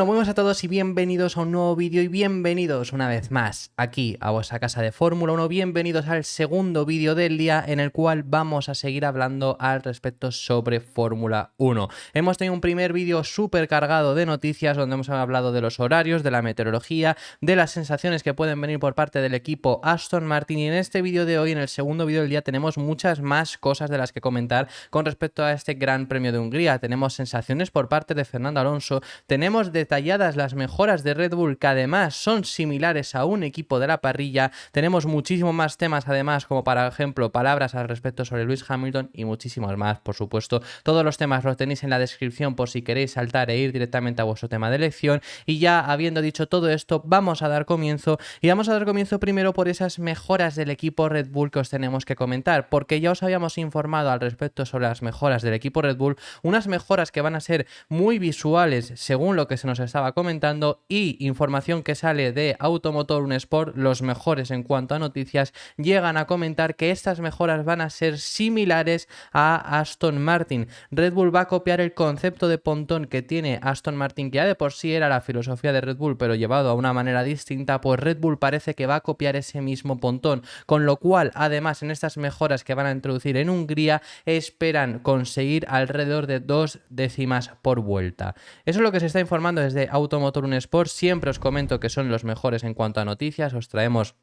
Bueno, muy buenas a todos y bienvenidos a un nuevo vídeo y bienvenidos una vez más aquí a vuestra casa de Fórmula 1. Bienvenidos al segundo vídeo del día en el cual vamos a seguir hablando al respecto sobre Fórmula 1. Hemos tenido un primer vídeo súper cargado de noticias donde hemos hablado de los horarios, de la meteorología, de las sensaciones que pueden venir por parte del equipo Aston Martin, y en este vídeo de hoy, en el segundo vídeo del día, tenemos muchas más cosas de las que comentar con respecto a este Gran Premio de Hungría. Tenemos sensaciones por parte de Fernando Alonso, tenemos detalladas las mejoras de Red Bull que además son similares a un equipo de la parrilla, tenemos muchísimos más temas además, como por ejemplo palabras al respecto sobre Lewis Hamilton y muchísimos más, por supuesto. Todos los temas los tenéis en la descripción por si queréis saltar e ir directamente a vuestro tema de elección. Y ya habiendo dicho todo esto, vamos a dar comienzo, y vamos a dar comienzo primero por esas mejoras del equipo Red Bull que os tenemos que comentar, porque ya os habíamos informado al respecto sobre las mejoras del equipo Red Bull, unas mejoras que van a ser muy visuales según lo que se nos estaba comentando, y información que sale de Automotor Un Sport, los mejores en cuanto a noticias, llegan a comentar que estas mejoras van a ser similares a Aston Martin. Red Bull va a copiar el concepto de pontón que tiene Aston Martin, que ya de por sí era la filosofía de Red Bull, pero llevado a una manera distinta. Pues Red Bull parece que va a copiar ese mismo pontón, con lo cual además en estas mejoras que van a introducir en Hungría esperan conseguir alrededor de 2 décimas por vuelta. Eso es lo que se está informando desde Automotor Un Sport. Siempre os comento que son los mejores en cuanto a noticias, os traemos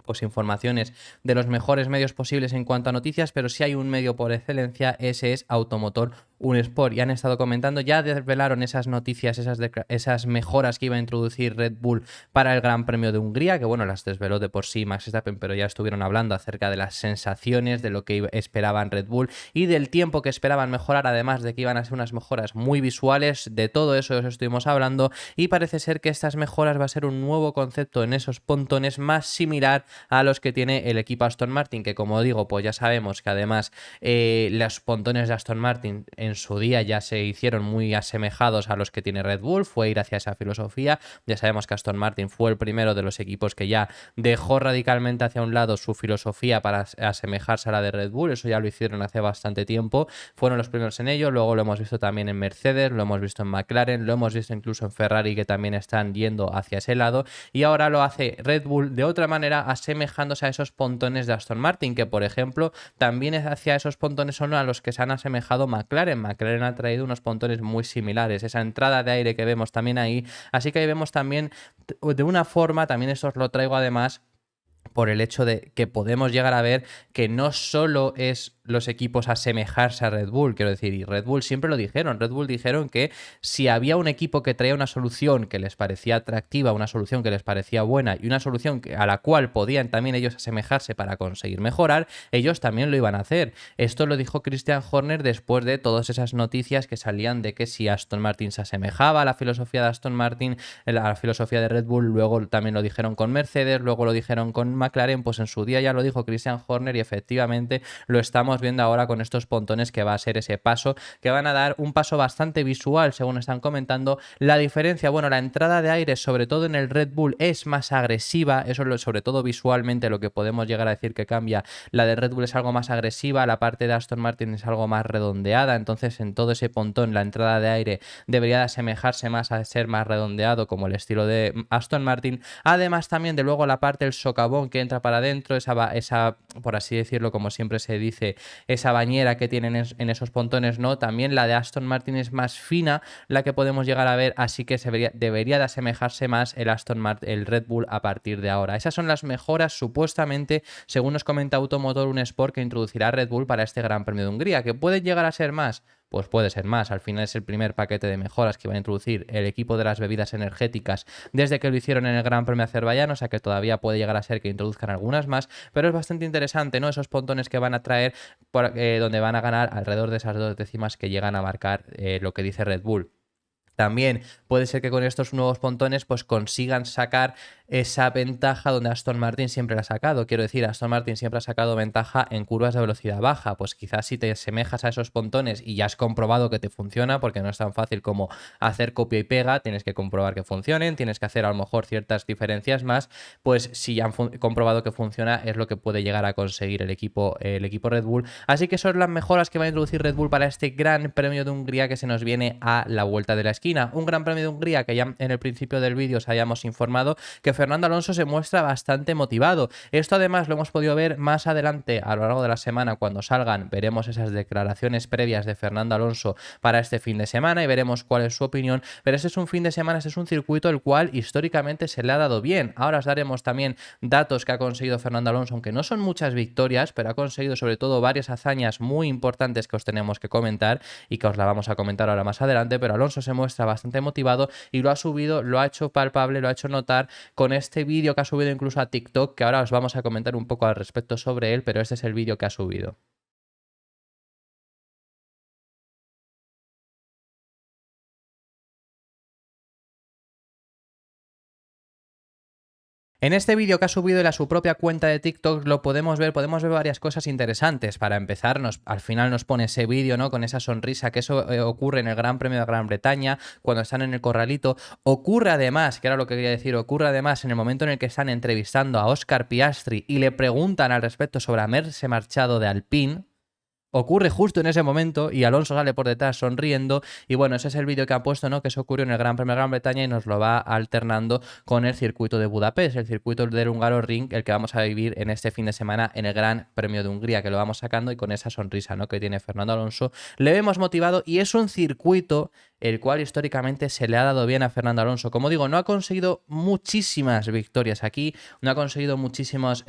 pues informaciones de los mejores medios posibles en cuanto a noticias, pero si hay un medio por excelencia, ese es Automotor Un Sport. Y han estado comentando, ya desvelaron esas noticias, esas mejoras que iba a introducir Red Bull para el Gran Premio de Hungría, que bueno, las desveló de por sí Max Verstappen, pero ya estuvieron hablando acerca de las sensaciones, de lo que esperaban Red Bull y del tiempo que esperaban mejorar, además de que iban a ser unas mejoras muy visuales. De todo eso os estuvimos hablando, y parece ser que estas mejoras va a ser un nuevo concepto en esos pontones más similar a los que tiene el equipo Aston Martin, que como digo, pues ya sabemos que además los pontones de Aston Martin en su día ya se hicieron muy asemejados a los que tiene Red Bull, fue ir hacia esa filosofía. Ya sabemos que Aston Martin fue el primero de los equipos que ya dejó radicalmente hacia un lado su filosofía para asemejarse a la de Red Bull. Eso ya lo hicieron hace bastante tiempo, fueron los primeros en ello. Luego lo hemos visto también en Mercedes, lo hemos visto en McLaren, lo hemos visto incluso en Ferrari, que también están yendo hacia ese lado, y ahora lo hace Red Bull de otra manera, asemejándose a esos pontones de Aston Martin, que por ejemplo también hacia esos pontones son a los que se han asemejado McLaren. McLaren ha traído unos pontones muy similares, esa entrada de aire que vemos también ahí, así que ahí vemos también de una forma, también esto os lo traigo además por el hecho de que podemos llegar a ver que no solo es los equipos asemejarse a Red Bull, quiero decir, y Red Bull siempre lo dijeron, Red Bull dijeron que si había un equipo que traía una solución que les parecía atractiva, una solución que les parecía buena y una solución a la cual podían también ellos asemejarse para conseguir mejorar, ellos también lo iban a hacer. Esto lo dijo Christian Horner después de todas esas noticias que salían de que si Aston Martin se asemejaba a la filosofía de Aston Martin, a la filosofía de Red Bull, luego también lo dijeron con Mercedes, luego lo dijeron con McLaren. Pues en su día ya lo dijo Christian Horner, y efectivamente lo estamos viendo ahora con estos pontones, que va a ser ese paso, que van a dar un paso bastante visual según están comentando. La diferencia, bueno, la entrada de aire sobre todo en el Red Bull es más agresiva, eso es sobre todo visualmente lo que podemos llegar a decir que cambia. La de Red Bull es algo más agresiva, la parte de Aston Martin es algo más redondeada, entonces en todo ese pontón la entrada de aire debería de asemejarse más a ser más redondeado como el estilo de Aston Martin. Además también de luego la parte del socavón que entra para adentro, esa, por así decirlo, como siempre se dice, esa bañera que tienen en esos pontones, ¿no? También la de Aston Martin es más fina, la que podemos llegar a ver, así que debería de asemejarse más el Red Bull a partir de ahora. Esas son las mejoras supuestamente, según nos comenta Automotor Un Sport, que introducirá Red Bull para este Gran Premio de Hungría. ¿Que pueden llegar a ser más? Pues puede ser más. Al final es el primer paquete de mejoras que va a introducir el equipo de las bebidas energéticas desde que lo hicieron en el Gran Premio de Azerbaiyán, o sea que todavía puede llegar a ser que introduzcan algunas más, pero es bastante interesante, ¿no? Esos pontones que van a traer, donde van a ganar alrededor de esas 2 décimas que llegan a marcar lo que dice Red Bull. También puede ser que con estos nuevos pontones pues consigan sacar esa ventaja donde Aston Martin siempre la ha sacado. Quiero decir, Aston Martin siempre ha sacado ventaja en curvas de velocidad baja. Pues quizás si te asemejas a esos pontones y ya has comprobado que te funciona, porque no es tan fácil como hacer copia y pega, tienes que comprobar que funcionen, tienes que hacer a lo mejor ciertas diferencias más, pues si ya han comprobado que funciona es lo que puede llegar a conseguir el equipo Red Bull. Así que son las mejoras que va a introducir Red Bull para este Gran Premio de Hungría que se nos viene a la vuelta de la esquina. esquina. Un Gran Premio de Hungría que ya en el principio del vídeo os habíamos informado que Fernando Alonso se muestra bastante motivado. Esto además lo hemos podido ver más adelante a lo largo de la semana cuando salgan. Veremos esas declaraciones previas de Fernando Alonso para este fin de semana y veremos cuál es su opinión. Pero este es un fin de semana, este es un circuito el cual históricamente se le ha dado bien. Ahora os daremos también datos que ha conseguido Fernando Alonso, aunque no son muchas victorias, pero ha conseguido sobre todo varias hazañas muy importantes que os tenemos que comentar y que os la vamos a comentar ahora más adelante. Pero Alonso se muestra bastante motivado y lo ha subido, lo ha hecho palpable, lo ha hecho notar con este vídeo que ha subido incluso a TikTok, que ahora os vamos a comentar un poco al respecto sobre él, pero este es el vídeo que ha subido. En este vídeo que ha subido él a su propia cuenta de TikTok lo podemos ver varias cosas interesantes. Para empezar, al final nos pone ese vídeo, ¿no? Con esa sonrisa, que eso ocurre en el Gran Premio de Gran Bretaña, cuando están en el corralito. Ocurre además, que era lo que quería decir, ocurre además en el momento en el que están entrevistando a Oscar Piastri y le preguntan al respecto sobre haberse marchado de Alpine. Ocurre justo en ese momento y Alonso sale por detrás sonriendo y bueno, ese es el vídeo que ha puesto, ¿no? Que eso ocurrió en el Gran Premio de Gran Bretaña y nos lo va alternando con el circuito de Budapest, el circuito del Hungaroring, el que vamos a vivir en este fin de semana en el Gran Premio de Hungría, que lo vamos sacando y con esa sonrisa, ¿no? Que tiene Fernando Alonso. Le vemos motivado y es un circuito el cual históricamente se le ha dado bien a Fernando Alonso. Como digo, no ha conseguido muchísimas victorias aquí, no ha conseguido muchísimos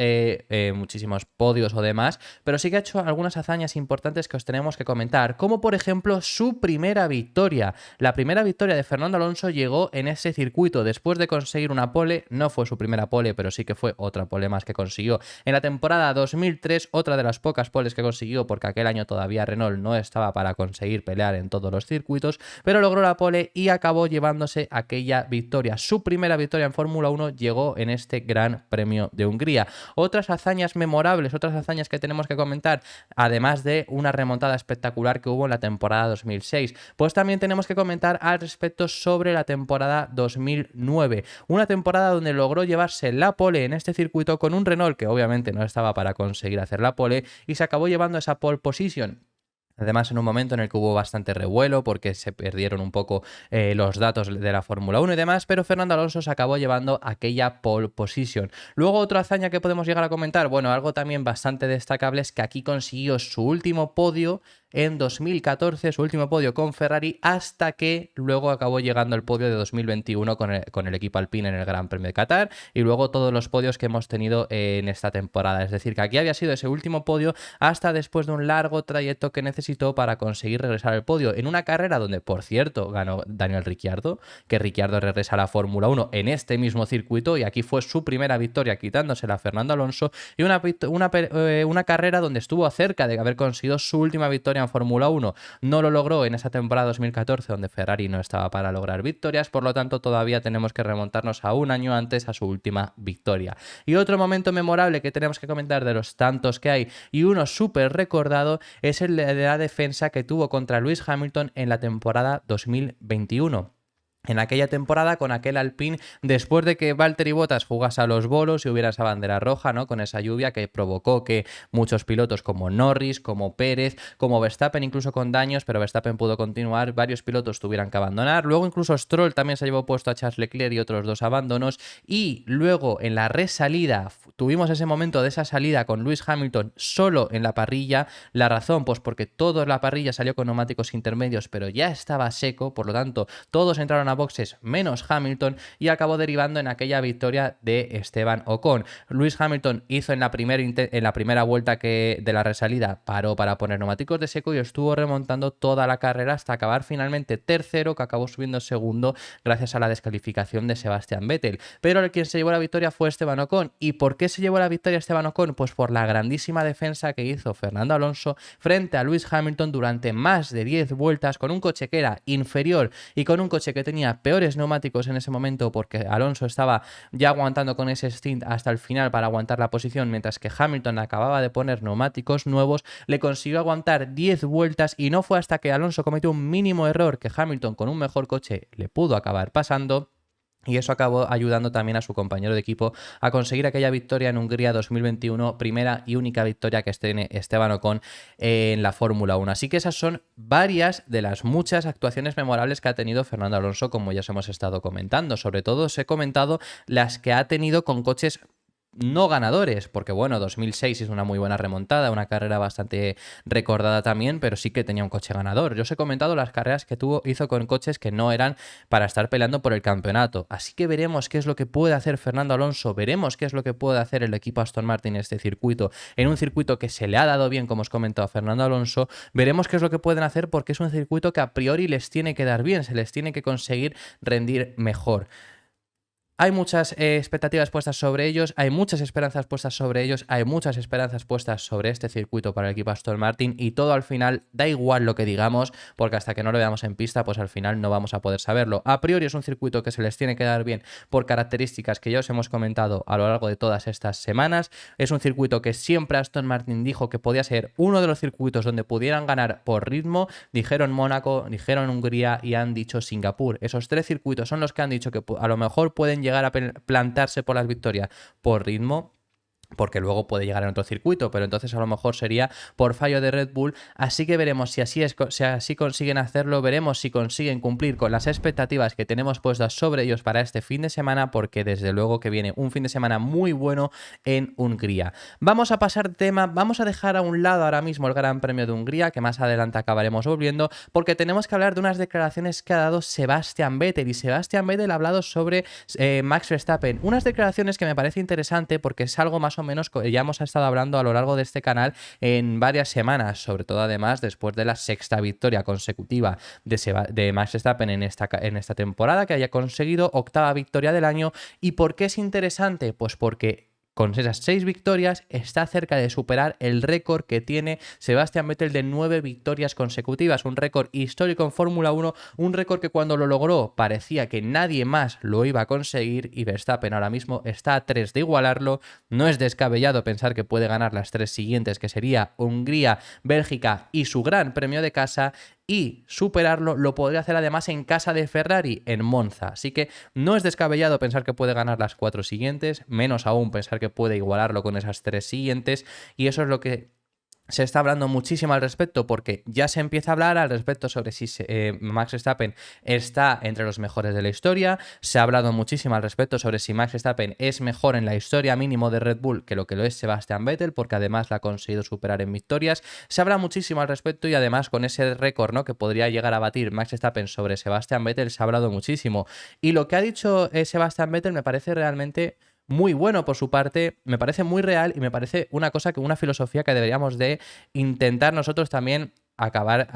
podios o demás, pero sí que ha hecho algunas hazañas importantes que os tenemos que comentar, como por ejemplo su primera victoria. La primera victoria de Fernando Alonso llegó en ese circuito después de conseguir una pole. No fue su primera pole, pero sí que fue otra pole más que consiguió en la temporada 2003, otra de las pocas poles que consiguió porque aquel año todavía Renault no estaba para conseguir pelear en todos los circuitos, pero logró la pole y acabó llevándose aquella victoria. Su primera victoria en Fórmula 1 llegó en este Gran Premio de Hungría. Otras hazañas memorables, otras hazañas que tenemos que comentar, además de una remontada espectacular que hubo en la temporada 2006, pues también tenemos que comentar al respecto sobre la temporada 2009, una temporada donde logró llevarse la pole en este circuito con un Renault que obviamente no estaba para conseguir hacer la pole y se acabó llevando esa pole position. Además, en un momento en el que hubo bastante revuelo porque se perdieron un poco los datos de la Fórmula 1 y demás, pero Fernando Alonso se acabó llevando aquella pole position. Luego, otra hazaña que podemos llegar a comentar, bueno, algo también bastante destacable es que aquí consiguió su último podio en 2014, su último podio con Ferrari, hasta que luego acabó llegando el podio de 2021 con el equipo Alpine en el Gran Premio de Qatar y luego todos los podios que hemos tenido en esta temporada. Es decir, que aquí había sido ese último podio hasta después de un largo trayecto que necesitó para conseguir regresar al podio en una carrera donde, por cierto, ganó Daniel Ricciardo, que Ricciardo regresa a la Fórmula 1 en este mismo circuito y aquí fue su primera victoria quitándosela a Fernando Alonso y una carrera donde estuvo cerca de haber conseguido su última victoria en Fórmula 1. No lo logró en esa temporada 2014 donde Ferrari no estaba para lograr victorias, por lo tanto todavía tenemos que remontarnos a un año antes a su última victoria. Y otro momento memorable que tenemos que comentar de los tantos que hay y uno súper recordado es el de la defensa que tuvo contra Lewis Hamilton en la temporada 2021. En aquella temporada con aquel Alpine, después de que Valtteri Bottas jugase a los bolos y hubiera esa bandera roja, ¿no? Con esa lluvia que provocó que muchos pilotos como Norris, como Pérez, como Verstappen, incluso con daños, pero Verstappen pudo continuar, varios pilotos tuvieran que abandonar. Luego incluso Stroll también se llevó puesto a Charles Leclerc y otros dos abandonos. Y luego en la resalida tuvimos ese momento de esa salida con Lewis Hamilton solo en la parrilla. La razón, pues porque toda la parrilla salió con neumáticos intermedios, pero ya estaba seco, por lo tanto todos entraron a boxes menos Hamilton y acabó derivando en aquella victoria de Esteban Ocon. Lewis Hamilton hizo en la primera vuelta de la resalida, paró para poner neumáticos de seco y estuvo remontando toda la carrera hasta acabar finalmente tercero, que acabó subiendo segundo gracias a la descalificación de Sebastian Vettel. Pero el quien se llevó la victoria fue Esteban Ocon. ¿Y por qué se llevó la victoria Esteban Ocon? Pues por la grandísima defensa que hizo Fernando Alonso frente a Lewis Hamilton durante más de 10 vueltas con un coche que era inferior y con un coche que tenía peores neumáticos en ese momento porque Alonso estaba ya aguantando con ese stint hasta el final para aguantar la posición, mientras que Hamilton acababa de poner neumáticos nuevos. Le consiguió aguantar 10 vueltas y no fue hasta que Alonso cometió un mínimo error que Hamilton con un mejor coche le pudo acabar pasando. Y eso acabó ayudando también a su compañero de equipo a conseguir aquella victoria en Hungría 2021, primera y única victoria que tiene Esteban Ocon en la Fórmula 1. Así que esas son varias de las muchas actuaciones memorables que ha tenido Fernando Alonso, como ya os hemos estado comentando. Sobre todo os he comentado las que ha tenido con coches no ganadores, porque bueno, 2006 es una muy buena remontada, una carrera bastante recordada también, pero sí que tenía un coche ganador. Yo os he comentado las carreras que hizo con coches que no eran para estar peleando por el campeonato. Así que veremos qué es lo que puede hacer Fernando Alonso, veremos qué es lo que puede hacer el equipo Aston Martin en este circuito, en un circuito que se le ha dado bien, como os comentado a Fernando Alonso, veremos qué es lo que pueden hacer porque es un circuito que a priori les tiene que dar bien, se les tiene que conseguir rendir mejor. Hay muchas expectativas puestas sobre ellos, hay muchas esperanzas puestas sobre ellos, hay muchas esperanzas puestas sobre este circuito para el equipo Aston Martin y todo al final da igual lo que digamos porque hasta que no lo veamos en pista pues al final no vamos a poder saberlo. A priori es un circuito que se les tiene que dar bien por características que ya os hemos comentado a lo largo de todas estas semanas. Es un circuito que siempre Aston Martin dijo que podía ser uno de los circuitos donde pudieran ganar por ritmo. Dijeron Mónaco, dijeron Hungría y han dicho Singapur. Esos tres circuitos son los que han dicho que a lo mejor pueden llegar a plantarse por las victorias por ritmo, porque luego puede llegar en otro circuito, pero entonces a lo mejor sería por fallo de Red Bull, así que veremos si así consiguen hacerlo, veremos si consiguen cumplir con las expectativas que tenemos puestas sobre ellos para este fin de semana, porque desde luego que viene un fin de semana muy bueno en Hungría. Vamos a pasar tema, vamos a dejar a un lado ahora mismo el Gran Premio de Hungría, que más adelante acabaremos volviendo, porque tenemos que hablar de unas declaraciones que ha dado Sebastian Vettel, y Sebastian Vettel ha hablado sobre Max Verstappen, unas declaraciones que me parece interesante porque es algo más o menos que ya hemos estado hablando a lo largo de este canal en varias semanas, sobre todo además después de la sexta victoria consecutiva de Max Verstappen en esta temporada, que haya conseguido octava victoria del año. ¿Y por qué es interesante? Pues porque con esas 6 victorias está cerca de superar el récord que tiene Sebastian Vettel de 9 victorias consecutivas, un récord histórico en Fórmula 1, un récord que cuando lo logró parecía que nadie más lo iba a conseguir, y Verstappen ahora mismo está a 3 de igualarlo. No es descabellado pensar que puede ganar las 3 siguientes, que sería Hungría, Bélgica y su Gran Premio de casa, y superarlo lo podría hacer además en casa de Ferrari, en Monza. Así que no es descabellado pensar que puede ganar las 4 siguientes, menos aún pensar que puede igualarlo con esas 3 siguientes, y eso es lo que se está hablando muchísimo al respecto, porque ya se empieza a hablar al respecto sobre si Max Verstappen está entre los mejores de la historia. Se ha hablado muchísimo al respecto sobre si Max Verstappen es mejor en la historia mínimo de Red Bull que lo es Sebastian Vettel, porque además la ha conseguido superar en victorias. Se habla muchísimo al respecto, y además con ese récord, ¿no?, que podría llegar a batir Max Verstappen sobre Sebastian Vettel, se ha hablado muchísimo. Y lo que ha dicho Sebastian Vettel me parece realmente muy bueno por su parte, me parece muy real, y me parece una filosofía que deberíamos de intentar nosotros también acabar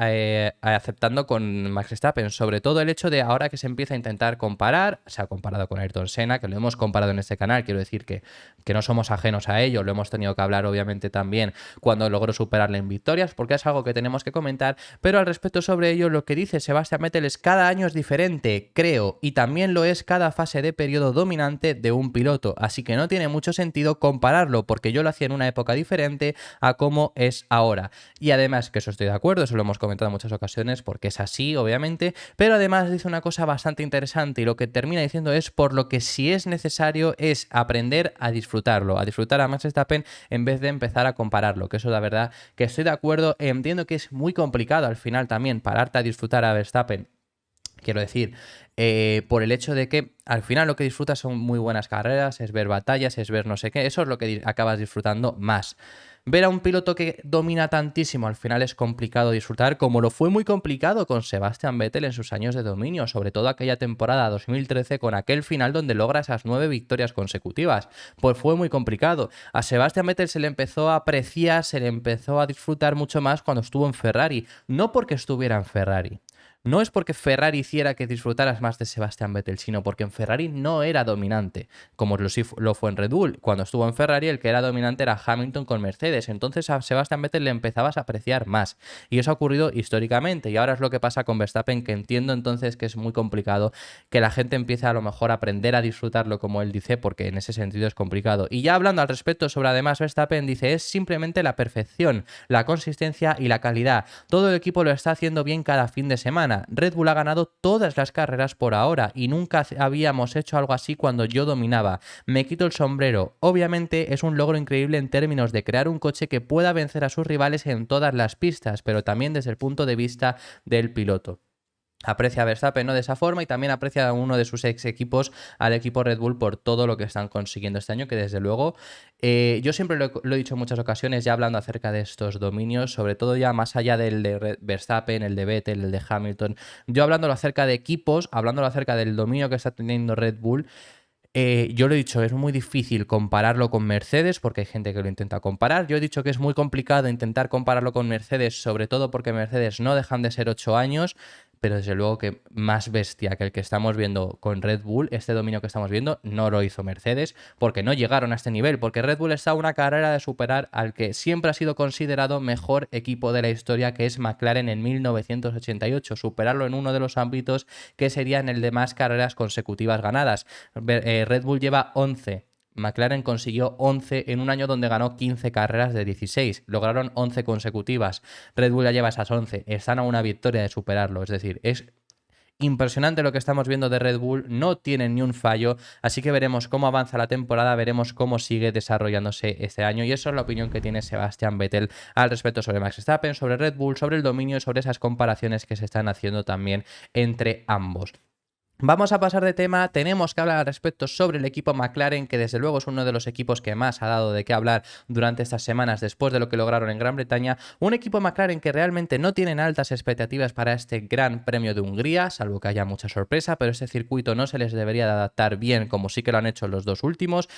aceptando con Max Verstappen, sobre todo el hecho de ahora que se empieza a intentar comparar. Se ha comparado con Ayrton Senna, que lo hemos comparado en este canal, quiero decir que no somos ajenos a ello, lo hemos tenido que hablar obviamente también cuando logró superarle en victorias, porque es algo que tenemos que comentar, pero al respecto sobre ello lo que dice Sebastian Vettel es: cada año es diferente, creo, y también lo es cada fase de periodo dominante de un piloto, así que no tiene mucho sentido compararlo, porque yo lo hacía en una época diferente a cómo es ahora. Y además, que eso estoy de acuerdo, eso lo hemos comentado en muchas ocasiones porque es así, obviamente, pero además dice una cosa bastante interesante, y lo que termina diciendo es: por lo que si es necesario es aprender a disfrutar a Max Verstappen en vez de empezar a compararlo, que eso la verdad que estoy de acuerdo. Entiendo que es muy complicado al final también pararte a disfrutar a Verstappen, quiero decir, por el hecho de que al final lo que disfrutas son muy buenas carreras, es ver batallas, es ver no sé qué, eso es lo que acabas disfrutando más. Ver a un piloto que domina tantísimo al final es complicado disfrutar, como lo fue muy complicado con Sebastian Vettel en sus años de dominio, sobre todo aquella temporada 2013 con aquel final donde logra esas 9 victorias consecutivas. Pues fue muy complicado. A Sebastian Vettel se le empezó a apreciar, se le empezó a disfrutar mucho más cuando estuvo en Ferrari, no porque estuviera en Ferrari. No es porque Ferrari hiciera que disfrutaras más de Sebastian Vettel, sino porque en Ferrari no era dominante, como lo fue en Red Bull. Cuando estuvo en Ferrari, el que era dominante era Hamilton con Mercedes. Entonces a Sebastian Vettel le empezabas a apreciar más. Y eso ha ocurrido históricamente. Y ahora es lo que pasa con Verstappen, que entiendo entonces que es muy complicado que la gente empiece a lo mejor a aprender a disfrutarlo como él dice, porque en ese sentido es complicado. Y ya hablando al respecto sobre además Verstappen, dice: es simplemente la perfección, la consistencia y la calidad. Todo el equipo lo está haciendo bien cada fin de semana. semana. Red Bull ha ganado todas las carreras por ahora y nunca habíamos hecho algo así cuando yo dominaba. Me quito el sombrero. Obviamente es un logro increíble en términos de crear un coche que pueda vencer a sus rivales en todas las pistas, pero también desde el punto de vista del piloto. Aprecia a Verstappen, ¿no?, de esa forma, y también aprecia a uno de sus ex equipos, al equipo Red Bull, por todo lo que están consiguiendo este año, que desde luego yo siempre lo he dicho en muchas ocasiones, ya hablando acerca de estos dominios, sobre todo ya más allá del de Verstappen, el de Vettel, el de Hamilton, yo hablándolo acerca de equipos, hablándolo acerca del dominio que está teniendo Red Bull. Yo lo he dicho, es muy difícil compararlo con Mercedes porque hay gente que lo intenta comparar. Yo he dicho que es muy complicado intentar compararlo con Mercedes, sobre todo porque Mercedes no dejan de ser 8 años, pero desde luego que más bestia que el que estamos viendo con Red Bull, este dominio que estamos viendo, no lo hizo Mercedes porque no llegaron a este nivel, porque Red Bull está a una carrera de superar al que siempre ha sido considerado mejor equipo de la historia, que es McLaren en 1988, superarlo en uno de los ámbitos que sería en el de más carreras consecutivas ganadas. Red Bull lleva 11. McLaren consiguió 11 en un año donde ganó 15 carreras de 16. Lograron 11 consecutivas. Red Bull ya lleva esas 11. Están a una victoria de superarlo. Es decir, es impresionante lo que estamos viendo de Red Bull. No tienen ni un fallo. Así que veremos cómo avanza la temporada. Veremos cómo sigue desarrollándose este año. Y eso es la opinión que tiene Sebastian Vettel al respecto sobre Max Verstappen, sobre Red Bull, sobre el dominio y sobre esas comparaciones que se están haciendo también entre ambos. Vamos a pasar de tema, tenemos que hablar al respecto sobre el equipo McLaren, que desde luego es uno de los equipos que más ha dado de qué hablar durante estas semanas después de lo que lograron en Gran Bretaña. Un equipo McLaren que realmente no tienen altas expectativas para este Gran Premio de Hungría, salvo que haya mucha sorpresa, pero este circuito no se les debería de adaptar bien, como sí que lo han hecho los dos últimos,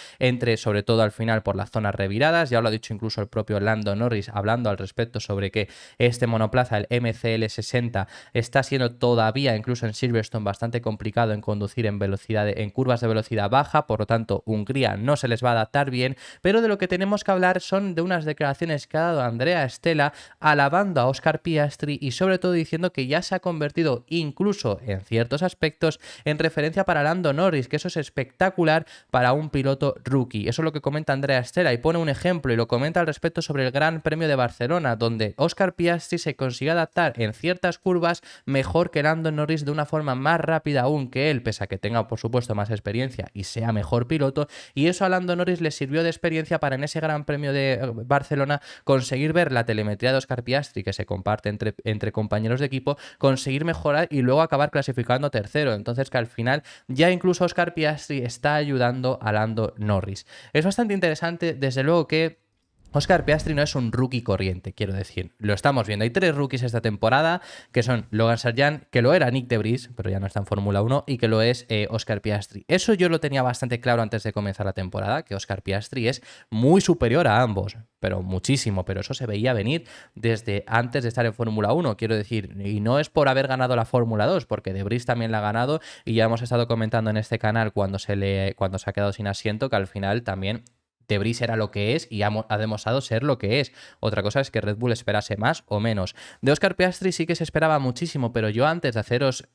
sobre todo al final por las zonas reviradas. Ya lo ha dicho incluso el propio Lando Norris hablando al respecto sobre que este monoplaza, el MCL60, está siendo todavía, incluso en Silverstone, bastante complicado en conducir en curvas de velocidad baja, por lo tanto Hungría no se les va a adaptar bien, pero de lo que tenemos que hablar son de unas declaraciones que ha dado Andrea Stella alabando a Oscar Piastri y sobre todo diciendo que ya se ha convertido incluso en ciertos aspectos en referencia para Lando Norris, que eso es espectacular para un piloto rookie. Eso es lo que comenta Andrea Stella y pone un ejemplo y lo comenta al respecto sobre el Gran Premio de Barcelona, donde Oscar Piastri se consiguió adaptar en ciertas curvas mejor que Lando Norris de una forma más rápida aún que él, pese a que tenga por supuesto más experiencia y sea mejor piloto, y eso a Lando Norris le sirvió de experiencia para en ese Gran Premio de Barcelona conseguir ver la telemetría de Oscar Piastri que se comparte entre compañeros de equipo, conseguir mejorar y luego acabar clasificando tercero. Entonces que al final ya incluso Oscar Piastri está ayudando a Lando Norris. Es bastante interesante, desde luego que Oscar Piastri no es un rookie corriente, quiero decir. Lo estamos viendo. Hay 3 rookies esta temporada, que son Logan Sargeant, que lo era Nick de Vries, pero ya no está en Fórmula 1, y que lo es Oscar Piastri. Eso yo lo tenía bastante claro antes de comenzar la temporada, que Oscar Piastri es muy superior a ambos, pero muchísimo, pero eso se veía venir desde antes de estar en Fórmula 1, quiero decir, y no es por haber ganado la Fórmula 2, porque de Vries también la ha ganado, y ya hemos estado comentando en este canal cuando se ha quedado sin asiento, que al final también de Vries era lo que es y ha demostrado ser lo que es. Otra cosa es que Red Bull esperase más o menos. De Oscar Piastri sí que se esperaba muchísimo, pero yo antes de haceros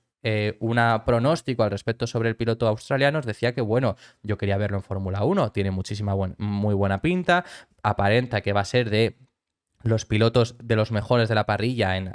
un pronóstico al respecto sobre el piloto australiano os decía que bueno, yo quería verlo en Fórmula 1, tiene muy buena pinta, aparenta que va a ser de los pilotos de los mejores de la parrilla en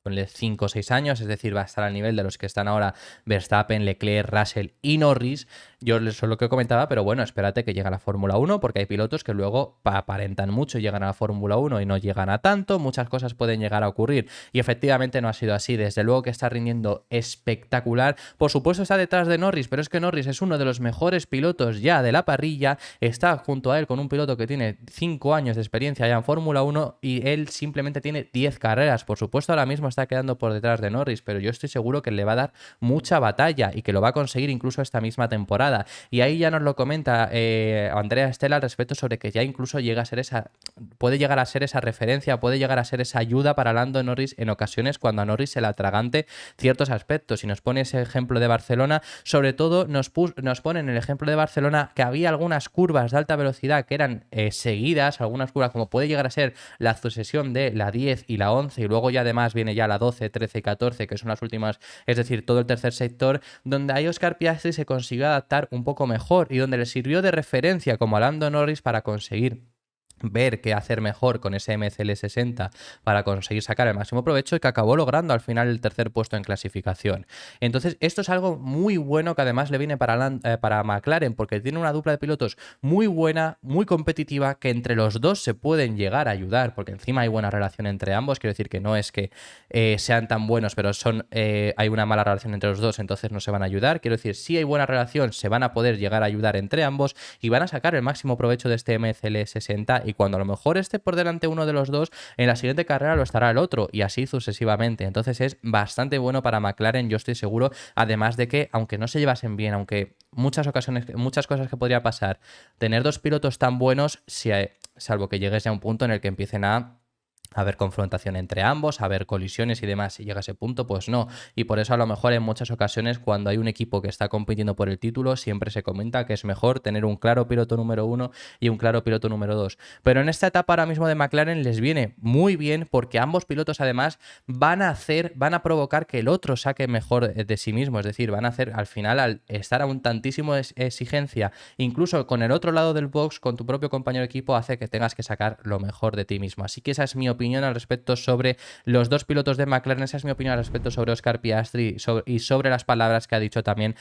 5 o 6 años, es decir, va a estar al nivel de los que están ahora Verstappen, Leclerc, Russell y Norris. Yo eso es lo que comentaba, pero bueno, espérate que llegue a la Fórmula 1 porque hay pilotos que luego aparentan mucho, llegan a la Fórmula 1 y no llegan a tanto, muchas cosas pueden llegar a ocurrir y efectivamente no ha sido así, desde luego que está rindiendo espectacular, por supuesto está detrás de Norris, pero es que Norris es uno de los mejores pilotos ya de la parrilla, está junto a él con un piloto que tiene 5 años de experiencia ya en Fórmula 1 y él simplemente tiene 10 carreras, por supuesto ahora mismo está quedando por detrás de Norris, pero yo estoy seguro que le va a dar mucha batalla y que lo va a conseguir incluso esta misma temporada. Y ahí ya nos lo comenta Andrea Stella al respecto sobre que ya incluso puede llegar a ser esa referencia, puede llegar a ser esa ayuda para Lando Norris en ocasiones cuando a Norris se le atragante ciertos aspectos. Y nos pone ese ejemplo de Barcelona, sobre todo nos pone en el ejemplo de Barcelona que había algunas curvas de alta velocidad que eran seguidas, algunas curvas como puede llegar a ser la sucesión de la 10 y la 11 y luego ya además viene ya la 12, 13 y 14 que son las últimas, es decir, todo el tercer sector, donde ahí Oscar Piastri se consiguió adaptar un poco mejor y donde le sirvió de referencia como a Lando Norris para conseguir ver qué hacer mejor con ese MCL60 para conseguir sacar el máximo provecho y que acabó logrando al final el tercer puesto en clasificación. Entonces, esto es algo muy bueno que además le viene para McLaren, porque tiene una dupla de pilotos muy buena, muy competitiva, que entre los dos se pueden llegar a ayudar, porque encima hay buena relación entre ambos. Quiero decir que no es que sean tan buenos, pero hay una mala relación entre los dos, entonces no se van a ayudar. Quiero decir, si hay buena relación, se van a poder llegar a ayudar entre ambos y van a sacar el máximo provecho de este MCL60, y cuando a lo mejor esté por delante uno de los dos, en la siguiente carrera lo estará el otro, y así sucesivamente. Entonces es bastante bueno para McLaren, yo estoy seguro, además de que aunque no se llevasen bien, aunque muchas cosas que podría pasar, tener dos pilotos tan buenos, salvo que llegues ya a un punto en el que empiecen a haber confrontación entre ambos, haber colisiones y demás. Si llega a ese punto, pues no. Y por eso a lo mejor en muchas ocasiones cuando hay un equipo que está compitiendo por el título, siempre se comenta que es mejor tener un claro piloto número 1 y un claro piloto número 2. Pero en esta etapa ahora mismo de McLaren les viene muy bien, porque ambos pilotos además van a provocar que el otro saque mejor de sí mismo. Es decir, van a hacer al final, al estar a un tantísimo exigencia, incluso con el otro lado del box, con tu propio compañero de equipo, hace que tengas que sacar lo mejor de ti mismo. Así que esa es mi opinión al respecto sobre los dos pilotos de McLaren. Esa es mi opinión al respecto sobre Oscar Piastri y sobre las palabras que ha dicho también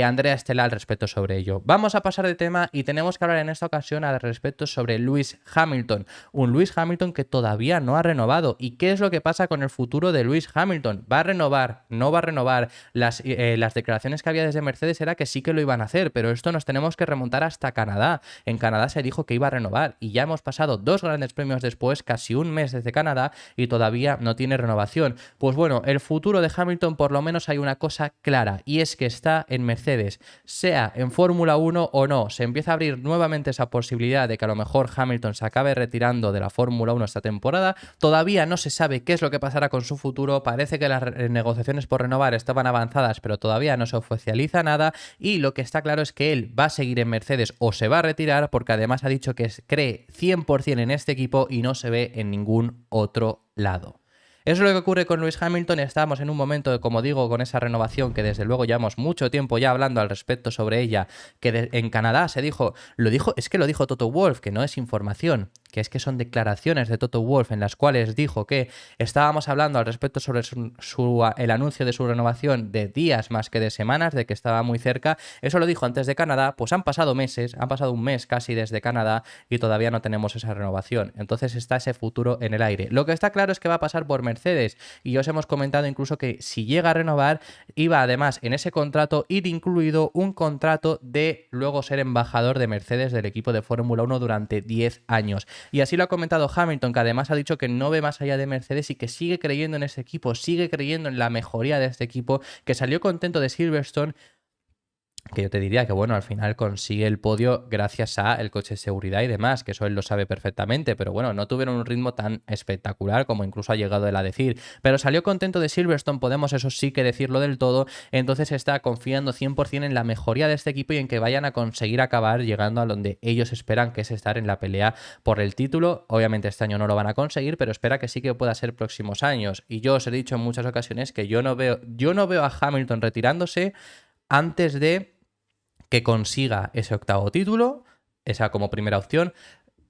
Andrea Stella al respecto sobre ello. Vamos a pasar de tema y tenemos que hablar en esta ocasión al respecto sobre Lewis Hamilton. Un Lewis Hamilton que todavía no ha renovado. ¿Y qué es lo que pasa con el futuro de Lewis Hamilton? ¿Va a renovar? ¿No va a renovar? Las declaraciones que había desde Mercedes era que sí que lo iban a hacer, pero esto nos tenemos que remontar hasta Canadá. En Canadá se dijo que iba a renovar y ya hemos pasado 2 grandes premios después, casi un mes desde Canadá, y todavía no tiene renovación. Pues bueno, el futuro de Hamilton, por lo menos hay una cosa clara, y es que está en Mercedes. Sea en Fórmula 1 o no, se empieza a abrir nuevamente esa posibilidad de que a lo mejor Hamilton se acabe retirando de la Fórmula 1 esta temporada. Todavía no se sabe qué es lo que pasará con su futuro. Parece que las negociaciones por renovar estaban avanzadas, pero todavía no se oficializa nada, y lo que está claro es que él va a seguir en Mercedes o se va a retirar, porque además ha dicho que cree 100% en este equipo y no se ve en ningún otro lado. Eso es lo que ocurre con Lewis Hamilton. Estamos en un momento, como digo, con esa renovación que desde luego llevamos mucho tiempo ya hablando al respecto sobre ella, que en Canadá se dijo, lo dijo Toto Wolff, que no es información, que es que son declaraciones de Toto Wolff en las cuales dijo que estábamos hablando al respecto sobre el anuncio de su renovación de días más que de semanas, de que estaba muy cerca. Eso lo dijo antes de Canadá. Pues han pasado meses, han pasado un mes casi desde Canadá y todavía no tenemos esa renovación. Entonces está ese futuro en el aire. Lo que está claro es que va a pasar por Mercedes, y os hemos comentado incluso que si llega a renovar, iba además en ese contrato ir incluido un contrato de luego ser embajador de Mercedes del equipo de Fórmula 1 durante 10 años. Y así lo ha comentado Hamilton, que además ha dicho que no ve más allá de Mercedes y que sigue creyendo en ese equipo, sigue creyendo en la mejoría de este equipo, que salió contento de Silverstone, que yo te diría que bueno, al final consigue el podio gracias a el coche de seguridad y demás, que eso él lo sabe perfectamente, pero bueno, no tuvieron un ritmo tan espectacular como incluso ha llegado él a decir, pero salió contento de Silverstone, podemos eso sí que decirlo del todo. Entonces está confiando 100% en la mejoría de este equipo y en que vayan a conseguir acabar llegando a donde ellos esperan, que es estar en la pelea por el título. Obviamente este año no lo van a conseguir, pero espera que sí que pueda ser próximos años, y yo os he dicho en muchas ocasiones que yo no veo a Hamilton retirándose antes de que consiga ese octavo título, esa como primera opción.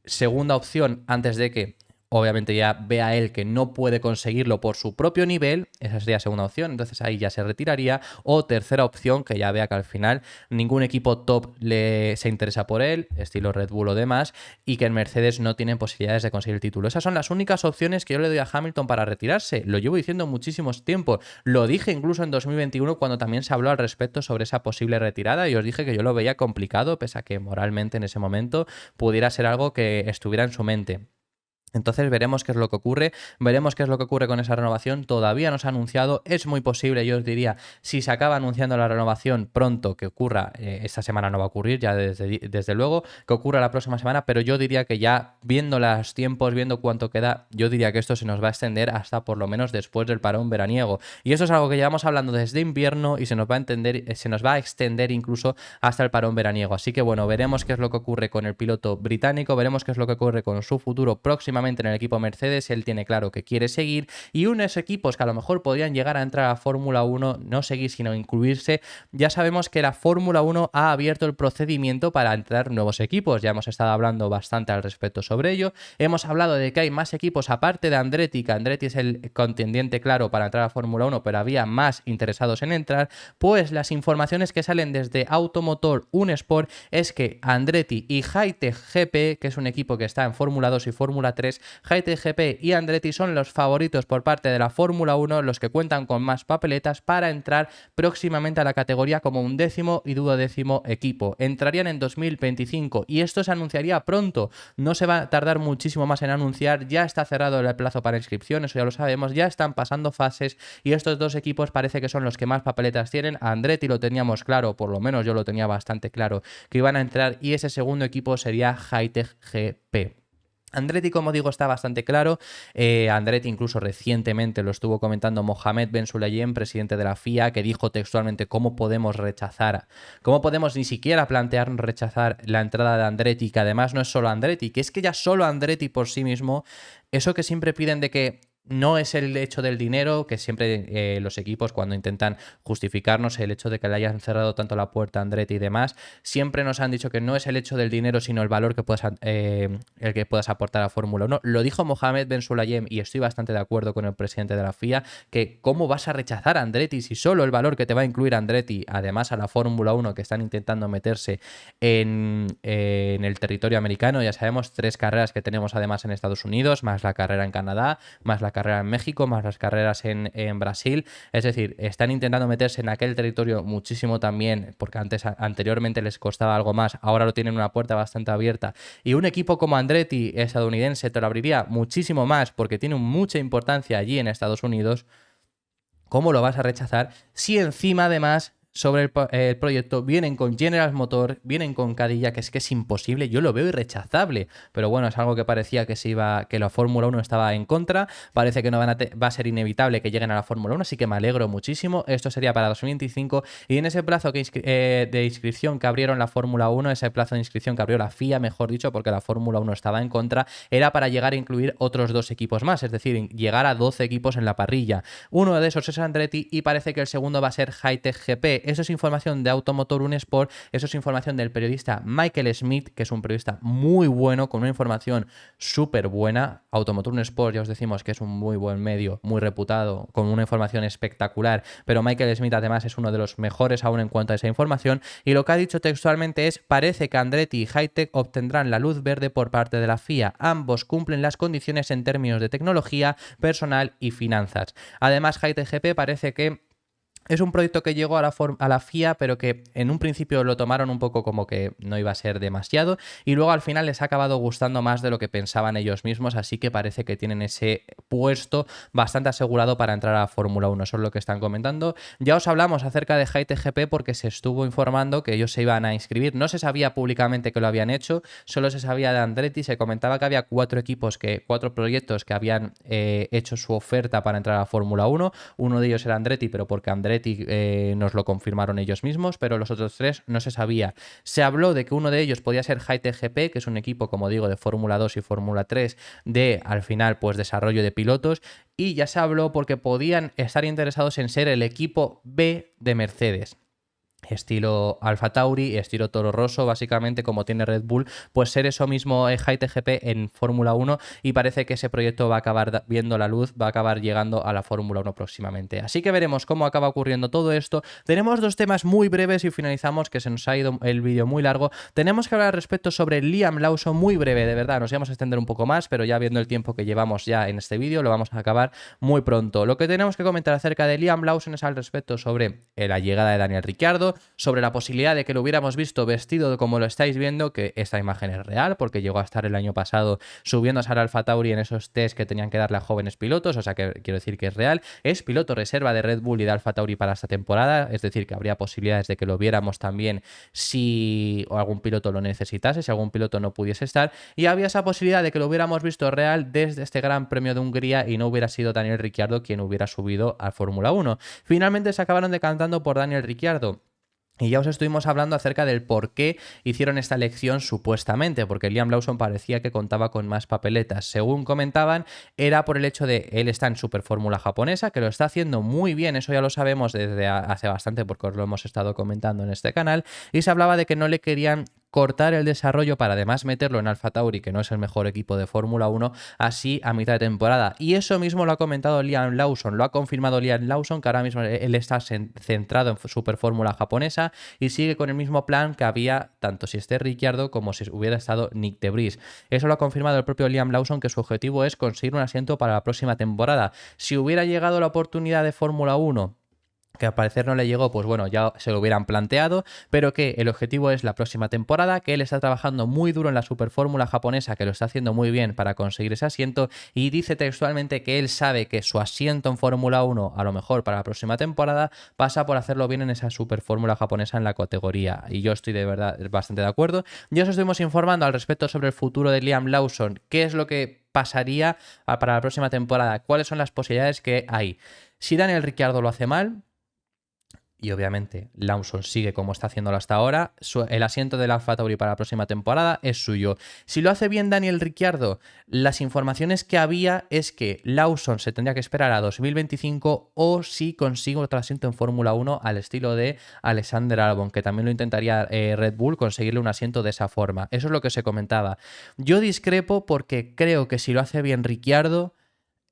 Segunda opción, antes de que obviamente ya vea él que no puede conseguirlo por su propio nivel, esa sería segunda opción, entonces ahí ya se retiraría. O tercera opción, que ya vea que al final ningún equipo top se interesa por él, estilo Red Bull o demás, y que en Mercedes no tienen posibilidades de conseguir el título. Esas son las únicas opciones que yo le doy a Hamilton para retirarse. Lo llevo diciendo muchísimos tiempo, lo dije incluso en 2021 cuando también se habló al respecto sobre esa posible retirada, y os dije que yo lo veía complicado, pese a que moralmente en ese momento pudiera ser algo que estuviera en su mente. Entonces veremos qué es lo que ocurre, veremos qué es lo que ocurre con esa renovación. Todavía no se ha anunciado, es muy posible, yo os diría, si se acaba anunciando la renovación pronto, que ocurra, esta semana no va a ocurrir, ya desde luego, que ocurra la próxima semana, pero yo diría que ya viendo los tiempos, viendo cuánto queda, yo diría que esto se nos va a extender hasta por lo menos después del parón veraniego. Y eso es algo que llevamos hablando desde invierno y se nos va a extender incluso hasta el parón veraniego. Así que bueno, veremos qué es lo que ocurre con el piloto británico, veremos qué es lo que ocurre con su futuro próximamente próximamente en el equipo Mercedes, él tiene claro que quiere seguir, y unos equipos que a lo mejor podrían llegar a entrar a Fórmula 1, no seguir sino incluirse. Ya sabemos que la Fórmula 1 ha abierto el procedimiento para entrar nuevos equipos, ya hemos estado hablando bastante al respecto sobre ello, hemos hablado de que hay más equipos aparte de Andretti, que Andretti es el contendiente claro para entrar a Fórmula 1, pero había más interesados en entrar. Pues las informaciones que salen desde Automotor Unesport es que Andretti y Hightech GP, que es un equipo que está en Fórmula 2 y Fórmula 3, Hightech GP y Andretti son los favoritos por parte de la Fórmula 1, los que cuentan con más papeletas para entrar próximamente a la categoría como 11º y 12º equipo. Entrarían en 2025 y esto se anunciaría pronto, no se va a tardar muchísimo más en anunciar, ya está cerrado el plazo para inscripción, eso ya lo sabemos, ya están pasando fases y estos dos equipos parece que son los que más papeletas tienen. Andretti lo teníamos claro, por lo menos yo lo tenía bastante claro, que iban a entrar, y ese segundo equipo sería Hightech GP. Andretti, como digo, está bastante claro. Andretti incluso recientemente lo estuvo comentando Mohamed Ben Sulayem, presidente de la FIA, que dijo textualmente cómo podemos ni siquiera plantear rechazar la entrada de Andretti, que además no es solo Andretti, que es que ya solo Andretti por sí mismo, eso que siempre piden de que no es el hecho del dinero, que siempre los equipos cuando intentan justificarnos el hecho de que le hayan cerrado tanto la puerta a Andretti y demás, siempre nos han dicho que no es el hecho del dinero, sino el valor que el que puedas aportar a Fórmula 1. Lo dijo Mohamed Ben Sulayem y estoy bastante de acuerdo con el presidente de la FIA, que cómo vas a rechazar a Andretti si solo el valor que te va a incluir Andretti, además a la Fórmula 1 que están intentando meterse en el territorio americano. Ya sabemos, 3 carreras que tenemos además en Estados Unidos, más la carrera en Canadá, más la carrera en México, más las carreras en Brasil. Es decir, están intentando meterse en aquel territorio muchísimo también, porque anteriormente les costaba algo más, ahora lo tienen una puerta bastante abierta. Y un equipo como Andretti, estadounidense, te lo abriría muchísimo más porque tiene mucha importancia allí en Estados Unidos. ¿Cómo lo vas a rechazar si encima además sobre el proyecto vienen con General Motors, vienen con Cadillac, que es imposible? Yo lo veo irrechazable, pero bueno, es algo que parecía que la Fórmula 1 estaba en contra, parece que no va a ser inevitable que lleguen a la Fórmula 1, así que me alegro muchísimo. Esto sería para 2025 y en ese plazo de inscripción que abrieron la Fórmula 1, ese plazo de inscripción que abrió la FIA, mejor dicho, porque la Fórmula 1 estaba en contra, era para llegar a incluir otros 2 equipos más, es decir, llegar a 12 equipos en la parrilla. Uno de esos es Andretti y parece que el segundo va a ser Hightech GP. Eso es información de Automotor Unesport, eso es información del periodista Michael Smith, que es un periodista muy bueno, con una información súper buena. Automotor Unesport, ya os decimos que es un muy buen medio, muy reputado, con una información espectacular, pero Michael Smith además es uno de los mejores aún en cuanto a esa información, y lo que ha dicho textualmente es: parece que Andretti y Hightech obtendrán la luz verde por parte de la FIA. Ambos cumplen las condiciones en términos de tecnología, personal y finanzas. Además, Hightech GP parece que es un proyecto que llegó a la FIA, pero que en un principio lo tomaron un poco como que no iba a ser demasiado, y luego al final les ha acabado gustando más de lo que pensaban ellos mismos, así que parece que tienen ese puesto bastante asegurado para entrar a Fórmula 1, eso es lo que están comentando. Ya os hablamos acerca de Hightech GP porque se estuvo informando que ellos se iban a inscribir, no se sabía públicamente que lo habían hecho, solo se sabía de Andretti, se comentaba que había 4 proyectos que habían hecho su oferta para entrar a Fórmula 1, uno de ellos era Andretti, pero porque Andretti nos lo confirmaron ellos mismos, pero los otros 3 no se sabía. Se habló de que uno de ellos podía ser Hightech GP, que es un equipo, como digo, de Fórmula 2 y Fórmula 3, de al final pues desarrollo de pilotos, y ya se habló porque podían estar interesados en ser el equipo B de Mercedes. Estilo Alfa Tauri, estilo Toro Rosso, básicamente como tiene Red Bull, pues ser eso mismo Hightech GP en Fórmula 1, y parece que ese proyecto va a acabar viendo la luz, va a acabar llegando a la Fórmula 1 próximamente. Así que veremos cómo acaba ocurriendo todo esto. Tenemos 2 temas muy breves y finalizamos, que se nos ha ido el vídeo muy largo. Tenemos que hablar al respecto sobre Liam Lawson, muy breve, de verdad, nos íbamos a extender un poco más, pero ya viendo el tiempo que llevamos ya en este vídeo, lo vamos a acabar muy pronto. Lo que tenemos que comentar acerca de Liam Lawson es al respecto sobre la llegada de Daniel Ricciardo, sobre la posibilidad de que lo hubiéramos visto vestido como lo estáis viendo, que esta imagen es real porque llegó a estar el año pasado subiéndose al Alfa Tauri en esos test que tenían que darle a jóvenes pilotos, o sea que quiero decir que es real. Es piloto reserva de Red Bull y de Alfa Tauri para esta temporada, es decir que habría posibilidades de que lo viéramos también si algún piloto lo necesitase, si algún piloto no pudiese estar, y había esa posibilidad de que lo hubiéramos visto real desde este Gran Premio de Hungría y no hubiera sido Daniel Ricciardo quien hubiera subido a Fórmula 1. Finalmente se acabaron decantando por Daniel Ricciardo. Y ya os estuvimos hablando acerca del por qué hicieron esta elección supuestamente, porque Liam Lawson parecía que contaba con más papeletas. Según comentaban, era por el hecho de él está en Super Fórmula japonesa, que lo está haciendo muy bien, eso ya lo sabemos desde hace bastante porque os lo hemos estado comentando en este canal, y se hablaba de que no le querían cortar el desarrollo para además meterlo en AlphaTauri, que no es el mejor equipo de Fórmula 1, así a mitad de temporada. Y eso mismo lo ha comentado Liam Lawson, lo ha confirmado Liam Lawson, que ahora mismo él está centrado en Super Fórmula japonesa y sigue con el mismo plan que había tanto si esté Ricciardo como si hubiera estado Nyck de Vries. Eso lo ha confirmado el propio Liam Lawson, que su objetivo es conseguir un asiento para la próxima temporada. Si hubiera llegado la oportunidad de Fórmula 1, que al parecer no le llegó, pues bueno, ya se lo hubieran planteado, pero que el objetivo es la próxima temporada, que él está trabajando muy duro en la Super Fórmula japonesa, que lo está haciendo muy bien para conseguir ese asiento, y dice textualmente que él sabe que su asiento en Fórmula 1, a lo mejor para la próxima temporada, pasa por hacerlo bien en esa Super Fórmula japonesa en la categoría, y yo estoy de verdad bastante de acuerdo. Ya os estuvimos informando al respecto sobre el futuro de Liam Lawson, qué es lo que pasaría para la próxima temporada, cuáles son las posibilidades que hay. Si Daniel Ricciardo lo hace mal, y obviamente Lawson sigue como está haciéndolo hasta ahora, el asiento del AlphaTauri para la próxima temporada es suyo. Si lo hace bien Daniel Ricciardo, las informaciones que había es que Lawson se tendría que esperar a 2025 o si consigue otro asiento en Fórmula 1 al estilo de Alexander Albon, que también lo intentaría Red Bull conseguirle un asiento de esa forma. Eso es lo que se comentaba. Yo discrepo porque creo que si lo hace bien Ricciardo,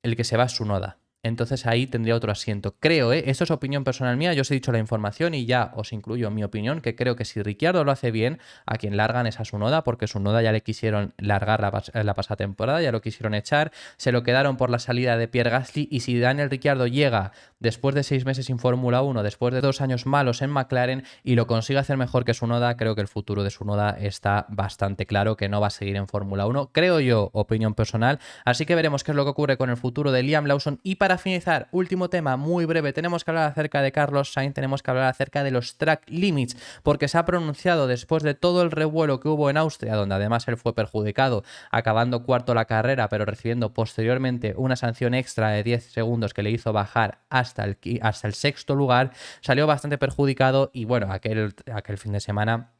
el que se va es Tsunoda. Entonces ahí tendría otro asiento. Creo, esto es opinión personal mía, yo os he dicho la información y ya os incluyo mi opinión, que creo que si Ricciardo lo hace bien, a quien largan es a Tsunoda, porque Tsunoda ya le quisieron largar la pasada temporada, ya lo quisieron echar, se lo quedaron por la salida de Pierre Gasly, y si Daniel Ricciardo llega después de 6 meses sin Fórmula 1, después de 2 años malos en McLaren y lo consigue hacer mejor que Tsunoda, creo que el futuro de Tsunoda está bastante claro, que no va a seguir en Fórmula 1, creo yo, opinión personal, así que veremos qué es lo que ocurre con el futuro de Liam Lawson. Y para finalizar, último tema muy breve, tenemos que hablar acerca de Carlos Sainz, tenemos que hablar acerca de los track limits, porque se ha pronunciado después de todo el revuelo que hubo en Austria, donde además él fue perjudicado, acabando cuarto la carrera, pero recibiendo posteriormente una sanción extra de 10 segundos que le hizo bajar hasta el sexto lugar, salió bastante perjudicado y bueno, aquel fin de semana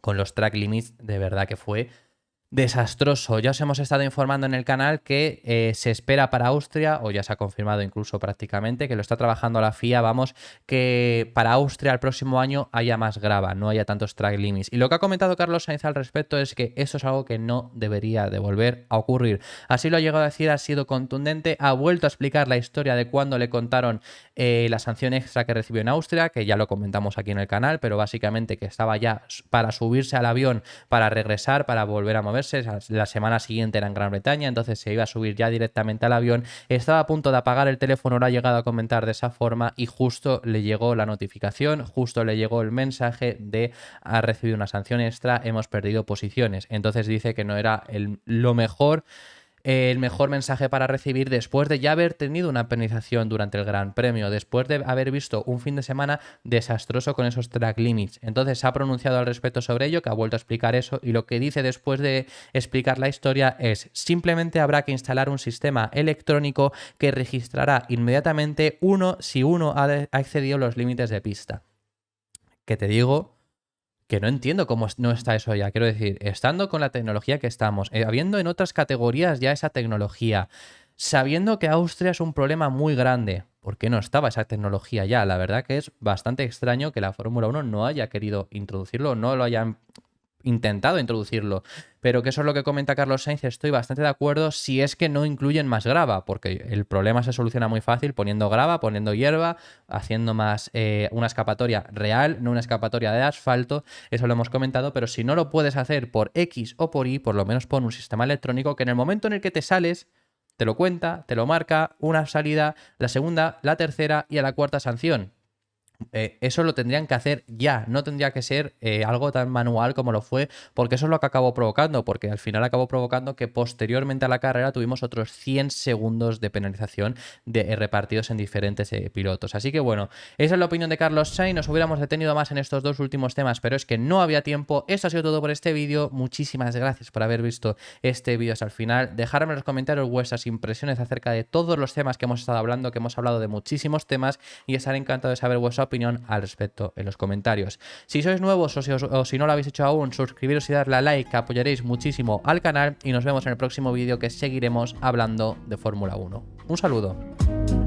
con los track limits de verdad que fue desastroso. Ya os hemos estado informando en el canal que se espera para Austria, o ya se ha confirmado incluso prácticamente, que lo está trabajando la FIA, vamos, que para Austria el próximo año haya más grava, no haya tantos track limits. Y lo que ha comentado Carlos Sainz al respecto es que eso es algo que no debería de volver a ocurrir. Así lo ha llegado a decir, ha sido contundente, ha vuelto a explicar la historia de cuando le contaron la sanción extra que recibió en Austria, que ya lo comentamos aquí en el canal, pero básicamente que estaba ya para subirse al avión, para regresar, para volver a mover. La semana siguiente era en Gran Bretaña, entonces se iba a subir ya directamente al avión, estaba a punto de apagar el teléfono, lo ha llegado a comentar de esa forma y justo le llegó la notificación, justo le llegó el mensaje de ha recibido una sanción extra, hemos perdido posiciones. Entonces dice que no era el mejor mensaje para recibir después de ya haber tenido una penalización durante el Gran Premio, después de haber visto un fin de semana desastroso con esos track limits. Entonces se ha pronunciado al respecto sobre ello, que ha vuelto a explicar eso, y lo que dice después de explicar la historia es: simplemente habrá que instalar un sistema electrónico que registrará inmediatamente si uno ha excedido los límites de pista. Que te digo que no entiendo cómo no está eso ya. Quiero decir, estando con la tecnología que estamos, habiendo en otras categorías ya esa tecnología, sabiendo que Austria es un problema muy grande, ¿por qué no estaba esa tecnología ya? La verdad que es bastante extraño que la Fórmula 1 no haya querido introducirlo, no lo hayan intentado introducirlo, pero que eso es lo que comenta Carlos Sainz, estoy bastante de acuerdo si es que no incluyen más grava, porque el problema se soluciona muy fácil poniendo grava, poniendo hierba, haciendo más una escapatoria real, no una escapatoria de asfalto, eso lo hemos comentado, pero si no lo puedes hacer por X o por Y, por lo menos pon un sistema electrónico que en el momento en el que te sales, te lo cuenta, te lo marca, una salida, la segunda, la tercera y a la cuarta sanción. Eso lo tendrían que hacer ya, no tendría que ser algo tan manual como lo fue, porque eso es lo que acabó provocando, porque al final acabó provocando que posteriormente a la carrera tuvimos otros 100 segundos de penalización repartidos en diferentes pilotos. Así que bueno, esa es la opinión de Carlos Sainz. Nos hubiéramos detenido más en estos dos últimos temas, pero es que no había tiempo. Esto ha sido todo por este vídeo. Muchísimas gracias por haber visto este vídeo hasta el final. Dejadme en los comentarios vuestras impresiones acerca de todos los temas que hemos estado hablando, que hemos hablado de muchísimos temas, y estaré encantado de saber vuestra opinión al respecto en los comentarios. Si sois nuevos o si no lo habéis hecho aún, suscribiros y darle a like, que apoyaréis muchísimo al canal, y nos vemos en el próximo vídeo, que seguiremos hablando de Fórmula 1. Un saludo.